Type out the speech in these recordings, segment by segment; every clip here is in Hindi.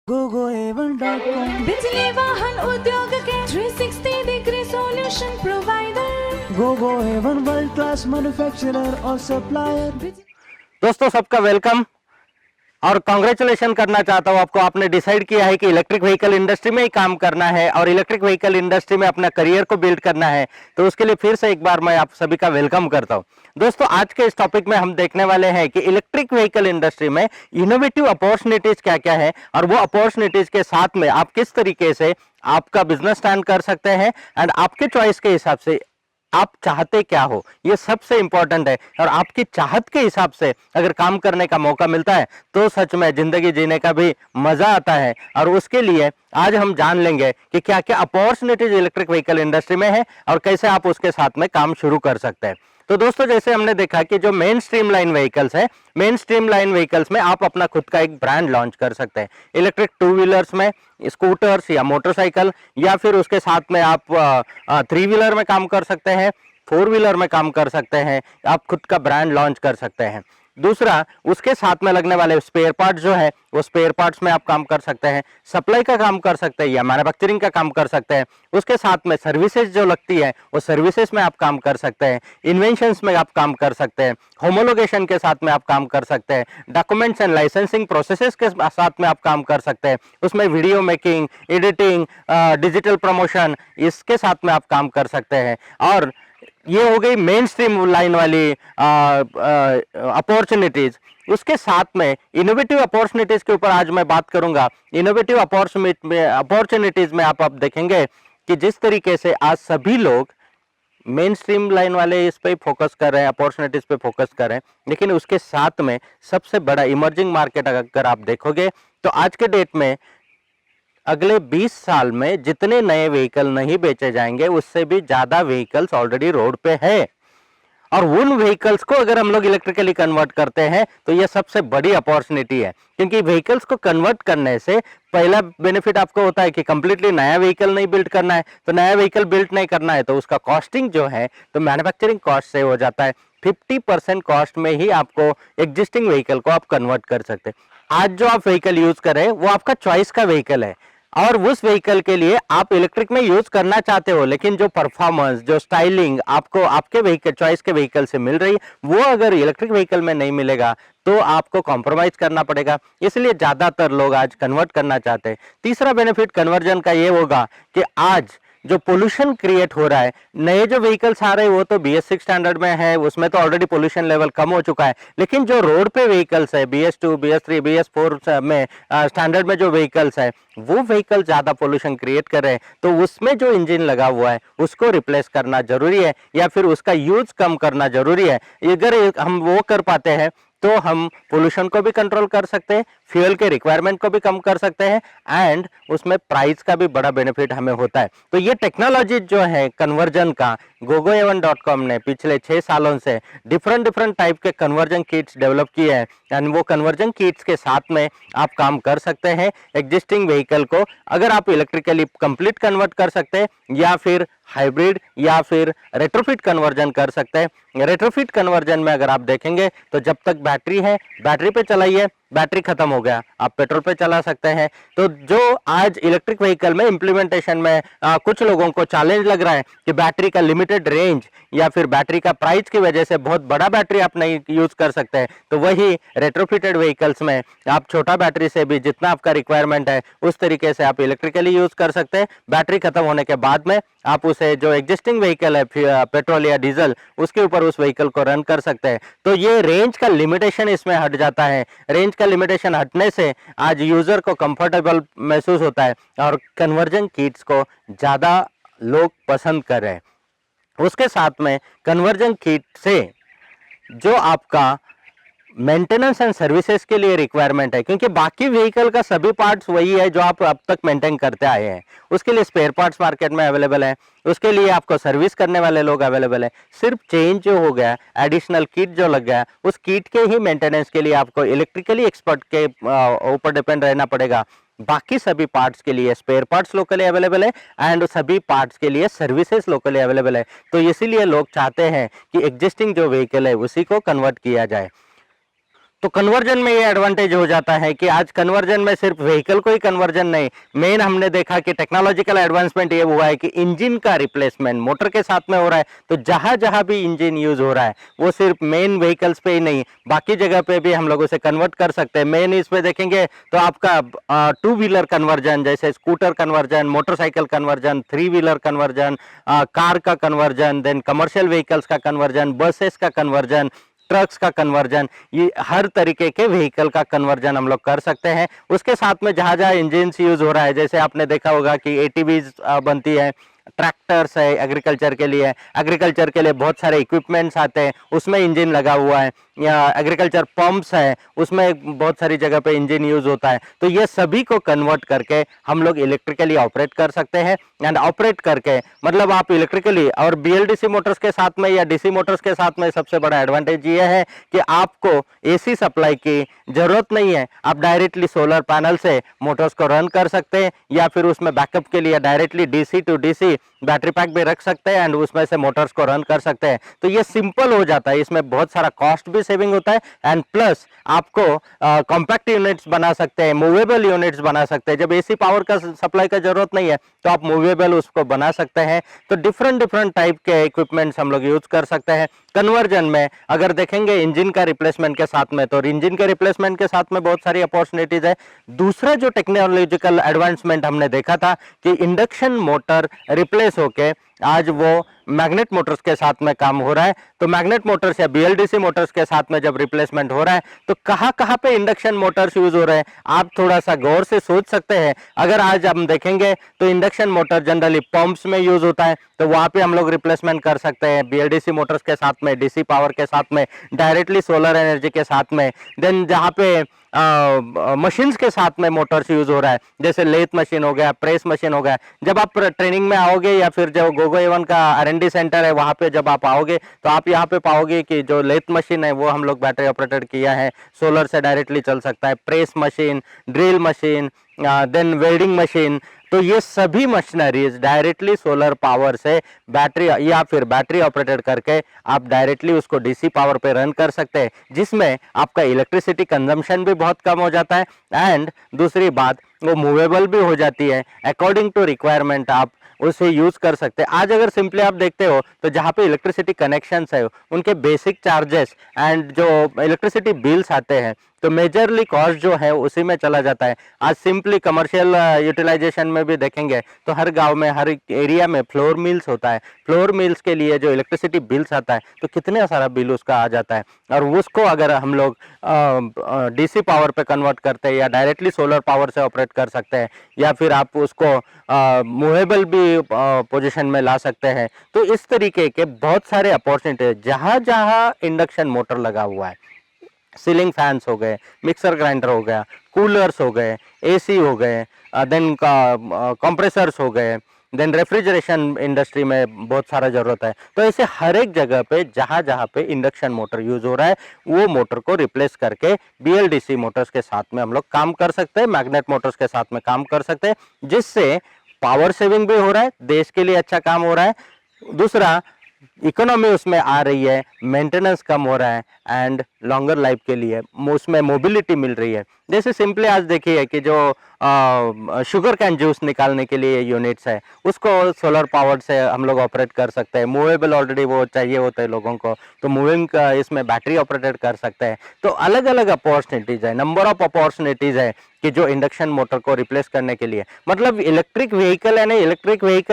gogoevan.com बिजली वाहन उद्योग के 360 degree solution provider gogoevan world class manufacturer और सप्लायर। दोस्तों सबका वेलकम और कांग्रेचुलेशन करना चाहता हूं आपको। आपने डिसाइड किया है कि इलेक्ट्रिक व्हीकल इंडस्ट्री में ही काम करना है और इलेक्ट्रिक व्हीकल इंडस्ट्री में अपना करियर को बिल्ड करना है, तो उसके लिए फिर से एक बार मैं आप सभी का वेलकम करता हूं। दोस्तों आज के इस टॉपिक में हम देखने वाले हैं कि इलेक्ट्रिक व्हीकल इंडस्ट्री में इनोवेटिव अपॉर्चुनिटीज क्या क्या है और वो अपॉर्चुनिटीज के साथ में आप किस तरीके से आपका बिजनेस स्टैंड कर सकते हैं एंड आपके चॉइस के हिसाब से आप चाहते क्या हो, ये सबसे इंपॉर्टेंट है। और आपकी चाहत के हिसाब से अगर काम करने का मौका मिलता है तो सच में जिंदगी जीने का भी मजा आता है। और उसके लिए आज हम जान लेंगे कि क्या क्या अपॉर्चुनिटीज इलेक्ट्रिक व्हीकल इंडस्ट्री में है और कैसे आप उसके साथ में काम शुरू कर सकते हैं। तो दोस्तों जैसे हमने देखा कि जो मेन स्ट्रीम लाइन व्हीकल्स है, मेन स्ट्रीम लाइन व्हीकल्स में आप अपना खुद का एक ब्रांड लॉन्च कर सकते हैं। इलेक्ट्रिक टू व्हीलर्स में स्कूटर्स या मोटरसाइकिल, या फिर उसके साथ में आप थ्री व्हीलर में काम कर सकते हैं, फोर व्हीलर में काम कर सकते हैं, आप खुद का ब्रांड लॉन्च कर सकते हैं। दूसरा, उसके साथ में लगने वाले स्पेयर पार्ट्स जो है वो स्पेयर पार्ट्स में आप काम कर सकते हैं, सप्लाई का काम कर सकते हैं या मैन्युफैक्चरिंग का काम कर सकते हैं। उसके साथ में सर्विसेज जो लगती है वो सर्विसेज में आप काम कर सकते हैं, इन्वेंशंस में आप काम कर सकते हैं, होमोलोगेशन के साथ में आप काम कर सकते हैं, डॉक्यूमेंट्स एंड लाइसेंसिंग प्रोसेसेस के साथ में आप काम कर सकते हैं, उसमें video making, editing, digital promotion, इसके साथ में आप काम कर सकते हैं। और ये हो गई मेन स्ट्रीम लाइन वाली अपॉर्चुनिटीज। उसके साथ में इनोवेटिव अपॉर्चुनिटीज के ऊपर आज मैं बात करूंगा। इनोवेटिव अपॉर्चुनिटीज में आप देखेंगे कि जिस तरीके से आज सभी लोग मेन स्ट्रीम लाइन वाले इस पे फोकस कर रहे हैं, अपॉर्चुनिटीज पे फोकस कर रहे हैं, लेकिन उसके साथ में सबसे बड़ा इमर्जिंग मार्केट अगर आप देखोगे तो आज के डेट में अगले 20 साल में जितने नए व्हीकल नहीं बेचे जाएंगे उससे भी ज्यादा व्हीकल्स ऑलरेडी रोड पे है। और उन व्हीकल्स को अगर हम लोग इलेक्ट्रिकली कन्वर्ट करते हैं तो यह सबसे बड़ी अपॉर्चुनिटी है, क्योंकि व्हीकल्स को कन्वर्ट करने से पहला बेनिफिट आपको होता है कि कंप्लीटली नया व्हीकल नहीं बिल्ड करना है। तो नया व्हीकल बिल्ड नहीं करना है तो उसका कॉस्टिंग जो है तो मैन्युफैक्चरिंग कॉस्ट से हो जाता है। 50% कॉस्ट में ही आपको एग्जिस्टिंग व्हीकल को आप कन्वर्ट कर सकते हैं। आज जो आप व्हीकल यूज कर रहे हैं वो आपका चॉइस का व्हीकल है और उस व्हीकल के लिए आप इलेक्ट्रिक में यूज करना चाहते हो, लेकिन जो परफॉर्मेंस, जो स्टाइलिंग आपको आपके व्हीकल चॉइस के व्हीकल से मिल रही है वो अगर इलेक्ट्रिक व्हीकल में नहीं मिलेगा तो आपको कॉम्प्रोमाइज करना पड़ेगा। इसलिए ज्यादातर लोग आज कन्वर्ट करना चाहते हैं। तीसरा बेनिफिट कन्वर्जन का ये होगा कि आज जो पोल्यूशन क्रिएट हो रहा है, नए जो व्हीकल्स आ रहे हैं वो तो BS6 स्टैंडर्ड में है, उसमें तो ऑलरेडी पोल्यूशन लेवल कम हो चुका है, लेकिन जो रोड पे व्हीकल्स है BS2, BS3, BS4 में स्टैंडर्ड में जो व्हीकल्स है वो व्हीकल ज्यादा पोल्यूशन क्रिएट कर रहे हैं। तो उसमें जो इंजन लगा हुआ है उसको रिप्लेस करना जरूरी है या फिर उसका यूज कम करना जरूरी है। अगर हम वो कर पाते हैं तो हम पोल्यूशन को भी कंट्रोल कर सकते हैं, फ्यूल के रिक्वायरमेंट को भी कम कर सकते हैं एंड उसमें प्राइस का भी बड़ा बेनिफिट हमें होता है। तो ये टेक्नोलॉजी जो है कन्वर्जन का, gogoevan.com ने पिछले 6 सालों से डिफरेंट टाइप के कन्वर्जन किट्स डेवलप किए हैं एंड वो कन्वर्जन किट्स के साथ में आप काम कर सकते हैं। एग्जिस्टिंग व्हीकल को अगर आप इलेक्ट्रिकली कंप्लीट कन्वर्ट कर सकते हैं या फिर हाइब्रिड या फिर रेट्रोफिट कन्वर्जन कर सकते हैं। रेट्रोफिट कन्वर्जन में अगर आप देखेंगे तो जब तक बैटरी है बैटरी पे चलाइए, बैटरी खत्म हो गया आप पेट्रोल पे चला सकते हैं। तो जो आज इलेक्ट्रिक व्हीकल में इम्प्लीमेंटेशन में कुछ लोगों को चैलेंज लग रहा है कि बैटरी का लिमिटेड रेंज या फिर बैटरी का प्राइस की वजह से बहुत बड़ा बैटरी आप नहीं यूज कर सकते हैं, तो वही रेट्रोफिटेड व्हीकल्स में आप छोटा बैटरी से भी जितना आपका रिक्वायरमेंट है उस तरीके से आप इलेक्ट्रिकली यूज कर सकते हैं। बैटरी खत्म होने के बाद में आप उसे जो एग्जिस्टिंग व्हीकल है पेट्रोल या डीजल उसके ऊपर उस व्हीकल को रन कर सकते हैं। तो ये रेंज का लिमिटेशन इसमें हट जाता है। रेंज का लिमिटेशन हटने से आज यूजर को कंफर्टेबल महसूस होता है और कन्वर्जन किट्स को ज्यादा लोग पसंद कर रहे हैं। उसके साथ में कन्वर्जन किट से जो आपका मेंटेनेंस एंड सर्विसेज के लिए रिक्वायरमेंट है, क्योंकि बाकी व्हीकल का सभी पार्ट्स वही है जो आप अब तक मेंटेन करते आए हैं, उसके लिए स्पेयर पार्ट्स मार्केट में अवेलेबल है, उसके लिए आपको सर्विस करने वाले लोग अवेलेबल है। सिर्फ चेंज जो हो गया, एडिशनल किट जो लग गया, उस किट के ही मेंटेनेंस के लिए आपको इलेक्ट्रिकली एक्सपर्ट के ऊपर डिपेंड रहना पड़ेगा। बाकी सभी पार्ट्स के लिए स्पेयर पार्ट्स लोकली अवेलेबल है एंड सभी पार्ट्स के लिए सर्विसेज लोकली अवेलेबल है। तो इसीलिए लोग चाहते हैं कि एग्जिस्टिंग जो व्हीकल है उसी को कन्वर्ट किया जाए। तो कन्वर्जन में ये एडवांटेज हो जाता है कि आज कन्वर्जन में सिर्फ व्हीकल को ही कन्वर्जन नहीं, मेन हमने देखा कि टेक्नोलॉजिकल एडवांसमेंट ये हुआ है कि इंजन का रिप्लेसमेंट मोटर के साथ में हो रहा है। तो जहां जहां भी इंजन यूज हो रहा है वो सिर्फ मेन व्हीकल्स पे ही नहीं, बाकी जगह पे भी हम लोग उसे कन्वर्ट कर सकते हैं। मेन इसमें देखेंगे तो आपका टू व्हीलर कन्वर्जन, जैसे scooter conversion, motorcycle conversion, three wheeler conversion, car का कन्वर्जन, देन कमर्शियल व्हीकल्स का कन्वर्जन, बसेस का कन्वर्जन, ट्रक्स का कन्वर्जन, ये हर तरीके के व्हीकल का कन्वर्जन हम लोग कर सकते हैं। उसके साथ में जहां जहां इंजन यूज हो रहा है, जैसे आपने देखा होगा कि एटीवीज बनती है, ट्रैक्टर्स है एग्रीकल्चर के लिए बहुत सारे इक्विपमेंट्स आते हैं उसमें इंजन लगा हुआ है, या एग्रीकल्चर पंप्स है उसमें बहुत सारी जगह पे इंजन यूज होता है। तो ये सभी को कन्वर्ट करके हम लोग इलेक्ट्रिकली ऑपरेट कर सकते हैं। एंड ऑपरेट करके मतलब आप इलेक्ट्रिकली और बीएलडीसी मोटर्स के साथ में या डीसी मोटर्स के साथ में सबसे बड़ा एडवांटेज ये है कि आपको एसी सप्लाई की जरूरत नहीं है। आप डायरेक्टली सोलर पैनल से मोटर्स को रन कर सकते हैं, या फिर उसमें बैकअप के लिए directly DC to DC battery pack भी रख सकते हैं एंड उसमें से मोटर्स को रन कर सकते हैं। तो ये सिंपल हो जाता है, इसमें बहुत सारा कॉस्ट भी सेविंग होता है एंड प्लस आपको कॉम्पैक्ट यूनिट्स बना सकते हैं, मूवेबल यूनिट्स बना सकते हैं। जब एसी पावर का सप्लाई का जरूरत नहीं है तो आप मूवेबल उसको बना सकते हैं। तो डिफरेंट डिफरेंट टाइप के इक्विपमेंट्स हम लोग यूज कर सकते हैं। कन्वर्जन में अगर देखेंगे इंजन का रिप्लेसमेंट के साथ में, तो इंजन के रिप्लेसमेंट के साथ में बहुत सारी अपॉर्चुनिटीज है। दूसरा जो टेक्नोलॉजिकल एडवांसमेंट हमने देखा था कि इंडक्शन मोटर रिप्लेस होके आज वो मैग्नेट मोटर्स के साथ में काम हो रहा है। तो मैग्नेट मोटर्स या बीएलडीसी मोटर्स के साथ में जब रिप्लेसमेंट हो रहा है तो कहां कहां पे इंडक्शन मोटर्स यूज हो रहे हैं, आप थोड़ा सा गौर से सोच सकते हैं। अगर आज हम देखेंगे तो इंडक्शन मोटर जनरली पंप्स में यूज होता है, तो वहां पे हम लोग रिप्लेसमेंट कर सकते हैं बीएलडीसी मोटर्स के साथ में, डीसी पावर के साथ में, डायरेक्टली सोलर एनर्जी के साथ में। देन जहां पे मशीन्स के साथ में मोटर्स यूज हो रहा है, जैसे लेथ मशीन हो गया, प्रेस मशीन हो गया। जब आप ट्रेनिंग में आओगे या फिर जो गोगो एवन का आर&डी सेंटर है वहां पे जब आप आओगे तो आप यहाँ पे पाओगे कि जो लेथ मशीन है वो हम लोग बैटरी ऑपरेटेड किया है, सोलर से डायरेक्टली चल सकता है। Press machine, drill machine, then welding machine, तो ये सभी मशीनरीज डायरेक्टली सोलर पावर से बैटरी या फिर बैटरी ऑपरेटेड करके आप डायरेक्टली उसको डीसी पावर पे रन कर सकते हैं, जिसमें आपका इलेक्ट्रिसिटी कंजम्पशन भी बहुत कम हो जाता है एंड दूसरी बात वो मूवेबल भी हो जाती है। अकॉर्डिंग टू रिक्वायरमेंट आप उसे यूज कर सकते हैं। आज अगर सिंपली आप देखते हो तो जहाँ पे इलेक्ट्रिसिटी कनेक्शंस है उनके बेसिक चार्जेस एंड जो इलेक्ट्रिसिटी बिल्स आते हैं तो मेजरली कॉस्ट जो है उसी में चला जाता है। आज सिंपली कमर्शियल यूटिलाइजेशन में भी देखेंगे तो हर गांव में, हर एरिया में फ्लोर मिल्स होता है। फ्लोर मिल्स के लिए जो इलेक्ट्रिसिटी बिल्स आता है तो कितने सारा बिल उसका आ जाता है, और उसको अगर हम लोग डीसी पावर पे कन्वर्ट करते हैं या डायरेक्टली सोलर पावर से ऑपरेट कर सकते हैं, या फिर आप उसको मूवेबल भी पोजीशन में ला सकते हैं। तो इस तरीके के बहुत सारे अपॉर्चुनिटी जहाँ जहाँ इंडक्शन मोटर लगा हुआ है, सीलिंग फैंस हो गए, मिक्सर ग्राइंडर हो गया, कूलर्स हो गए, एसी हो गए, देन कंप्रेसर्स हो गए, देन रेफ्रिजरेशन इंडस्ट्री में बहुत सारा जरूरत है। तो ऐसे हर एक जगह पे जहाँ जहाँ पे इंडक्शन मोटर यूज हो रहा है वो मोटर को रिप्लेस करके बीएलडीसी मोटर्स के साथ में हम लोग काम कर सकते हैं, मैग्नेट मोटर्स के साथ में काम कर सकते हैं, जिससे पावर सेविंग भी हो रहा है, देश के लिए अच्छा काम हो रहा है। दूसरा, इकोनॉमी उसमें आ रही है, मेंटेनेंस कम हो रहा है एंड लॉन्गर लाइफ के लिए उसमें मोबिलिटी मिल रही है। जैसे सिंपली आज देखिए कि जो शुगर कैन जूस निकालने के लिए यूनिट्स है उसको सोलर पावर से हम लोग ऑपरेट कर सकते हैं। मूवेबल ऑलरेडी वो चाहिए होता है लोगों को, तो मूविंग का इसमें बैटरी ऑपरेटेड कर सकते हैं। तो अलग अलग अपॉर्चुनिटीज है, नंबर ऑफ अपॉर्चुनिटीज है कि जो इंडक्शन मोटर को रिप्लेस करने के लिए, मतलब इलेक्ट्रिक व्हीकल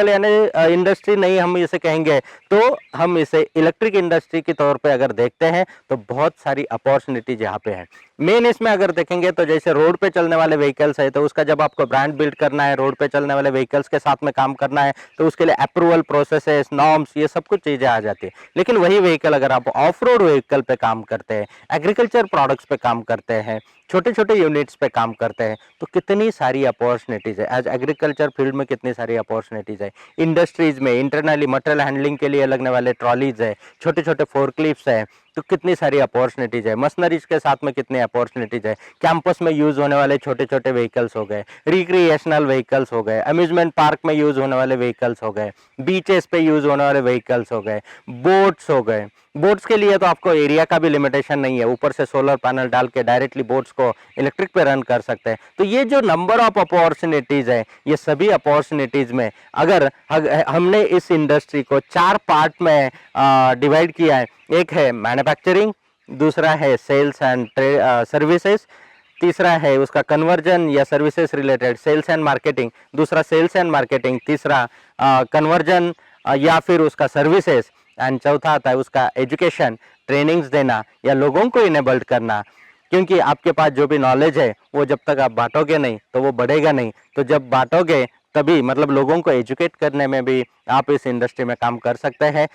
यानी इंडस्ट्री नहीं हम इसे कहेंगे, तो हम इसे इलेक्ट्रिक इंडस्ट्री के तौर पे अगर देखते हैं तो बहुत सारी अपॉर्चुनिटीज यहाँ पे है। मेन इसमें अगर देखेंगे तो जैसे रोड पे चलने वाले व्हीकल्स है तो उसका जब आपको ब्रांड बिल्ड करना है, रोड पे चलने वाले व्हीकल्स के साथ में काम करना है, तो उसके लिए अप्रूवल प्रोसेसेस, नॉर्म्स, ये सब कुछ चीजें आ जाती है। लेकिन वही व्हीकल अगर आप ऑफ रोड व्हीकल पे काम करते हैं, एग्रीकल्चर प्रोडक्ट्स पे काम करते हैं, छोटे छोटे यूनिट्स पे काम करते हैं, तो कितनी सारी अपॉर्चुनिटीज है। आज एग्रीकल्चर फील्ड में कितनी सारी अपॉर्चुनिटीज है। इंडस्ट्रीज में इंटरनली मटेरियल हैंडलिंग के लिए लगने वाले ट्रॉलीज है, छोटे छोटे फोर्कलिफ्ट्स है, तो कितनी सारी अपॉर्चुनिटीज है। मशीनरीज के साथ में कितनी अपॉर्चुनिटीज है। कैंपस में यूज होने वाले छोटे छोटे व्हीकल्स हो गए, रिक्रिएशनल व्हीकल्स हो गए, अम्यूजमेंट पार्क में यूज होने वाले व्हीकल्स हो गए, बीचेस पे यूज होने वाले व्हीकल्स हो गए, बोट्स हो गए, बोर्ड्स के लिए तो आपको एरिया का भी लिमिटेशन नहीं है, ऊपर से सोलर पैनल डाल के डायरेक्टली बोर्ड्स को इलेक्ट्रिक पे रन कर सकते हैं। तो ये जो नंबर ऑफ अपॉर्चुनिटीज है, ये सभी अपॉर्चुनिटीज में अगर हमने इस इंडस्ट्री को 4 पार्ट में डिवाइड किया है, एक है मैन्युफैक्चरिंग, दूसरा है सेल्स एंड सर्विसेज, तीसरा है उसका कन्वर्जन या services related sales and marketing, दूसरा सेल्स एंड मार्केटिंग, तीसरा कन्वर्जन या फिर उसका सर्विसेज, एंड चौथा आता है उसका एजुकेशन, ट्रेनिंग्स देना या लोगों को इनेबल्ड करना। क्योंकि आपके पास जो भी नॉलेज है वो जब तक आप बांटोगे नहीं तो वो बढ़ेगा नहीं, तो जब बांटोगे तभी मतलब लोगों को एजुकेट करने में भी आप इस इंडस्ट्री में काम कर सकते हैं।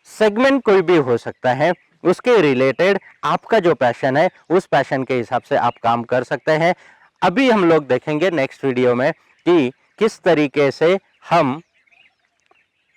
सेगमेंट कोई भी हो सकता है, उसके रिलेटेड आपका जो पैशन है उस पैशन के हिसाब से आप काम कर सकते हैं। अभी हम लोग देखेंगे नेक्स्ट वीडियो में कि किस तरीके से हम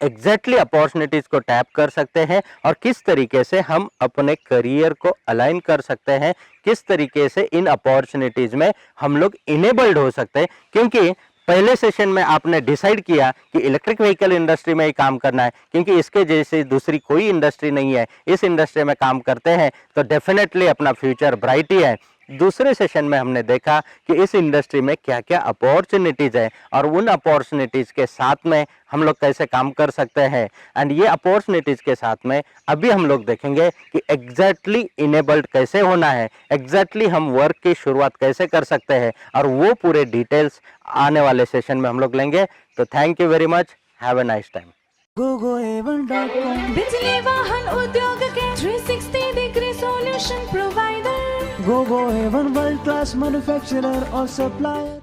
एग्जैक्टली अपॉर्चुनिटीज को टैप कर सकते हैं और किस तरीके से हम अपने करियर को अलाइन कर सकते हैं, किस तरीके से इन अपॉर्चुनिटीज में हम लोग इनेबल्ड हो सकते हैं। क्योंकि पहले सेशन में आपने डिसाइड किया कि इलेक्ट्रिक व्हीकल इंडस्ट्री में ही काम करना है, क्योंकि इसके जैसे दूसरी कोई इंडस्ट्री नहीं है, इस इंडस्ट्री में काम करते हैं तो डेफिनेटली अपना फ्यूचर ब्राइट ही है। दूसरे सेशन में हमने देखा कि इस इंडस्ट्री में क्या क्या अपॉर्चुनिटीज है और उन अपॉर्चुनिटीज के साथ में हम लोग कैसे काम कर सकते हैं। एंड ये अपॉर्चुनिटीज के साथ में अभी हम लोग देखेंगे कि एग्जैक्टली इनेबल्ड कैसे होना है, एग्जैक्टली हम वर्क की शुरुआत कैसे कर सकते हैं, और वो पूरे डिटेल्स आने वाले सेशन में हम लोग लेंगे। तो thank you very much, have a nice time. GoGoAven.com बिजली वाहन उद्योग के 360 degree solution provider. GoGoAven, world class manufacturer or supplier.